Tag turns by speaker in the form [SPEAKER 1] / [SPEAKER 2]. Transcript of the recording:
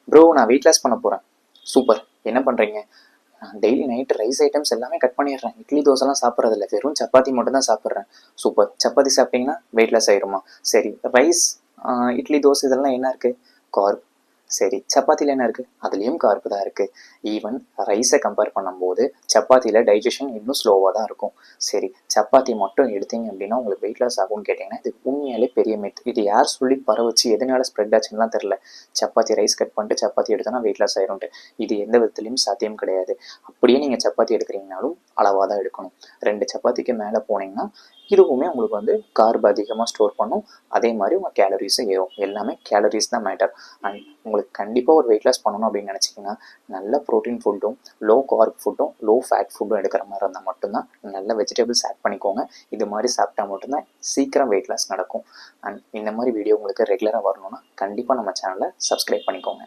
[SPEAKER 1] Bro நான் weight loss பண்ண போகிறேன். சூப்பர், என்ன பண்ணுறீங்க? டெய்லி நைட்டு ரைஸ் ஐட்டம்ஸ் எல்லாமே கட் பண்ணிடுறேன். இட்லி தோசைலாம் சாப்பிட்றதில்ல, வெறும் சப்பாத்தி மட்டும் தான் சாப்பிட்றேன். சூப்பர், சப்பாத்தி சாப்பிட்டீங்கன்னா வெயிட் லாஸ் ஆயிருமா? சரி, ரைஸ், இட்லி தோசை இதெல்லாம் என்ன இருக்குது? கார்ப். சரி, சப்பாத்தியில் என்ன இருக்குது? அதுலேயும் கார்ப்பு தான் இருக்குது. ஈவன் ரைஸை கம்பேர் பண்ணும்போது சப்பாத்தியில் டைஜஷன் இன்னும் ஸ்லோவாக தான் இருக்கும். சரி, சப்பாத்தி மட்டும் எடுத்தீங்க அப்படின்னா உங்களுக்கு வெயிட் லாஸ் ஆகும்னு கேட்டிங்கன்னா இது உண்மையாலே பெரிய மித். இது யார் சொல்லி பரவச்சு எதனால ஸ்ப்ரெட் ஆச்சுன்னுலாம் தெரில. சப்பாத்தி ரைஸ் கட் பண்ணிட்டு சப்பாத்தி எடுத்தோன்னா வெயிட் லாஸ் ஆயிரும்ட்டு. இது எந்த விதத்துலையும் சாத்தியம் கிடையாது. அப்படியே நீங்கள் சப்பாத்தி எடுக்கிறீங்கனாலும் அளவாக தான் எடுக்கணும். 2 சப்பாத்திக்கு மேலே போனீங்கன்னா இதுவுமே உங்களுக்கு வந்து கார்ப் அதிகமாக ஸ்டோர் பண்ணும். அதே மாதிரி உங்கள் கேலரிஸும் ஏறும். எல்லாமே கேலரிஸ் தான் மேட்டர். அண்ட் உங்களுக்கு கண்டிப்பாக ஒரு வெயிட் லாஸ் பண்ணணும் அப்படின்னு நினச்சிங்கன்னா நல்ல ப்ரோட்டீன் ஃபுட்டும், லோ கார்ப் ஃபுட்டும், லோ ஃபேட் ஃபுட்டும் எடுக்கிற மாதிரி இருந்தால் மட்டும்தான். நல்ல வெஜிடபிள்ஸ் ஆட் பண்ணிக்கோங்க. இது மாதிரி சாப்பிட்டா மட்டும்தான் சீக்கிரம் வெயிட் லாஸ் நடக்கும். அண்ட் இந்த மாதிரி வீடியோ உங்களுக்கு ரெகுலராக வரணும்னா கண்டிப்பாக நம்ம சேனலை சப்ஸ்கிரைப் பண்ணிக்கோங்க.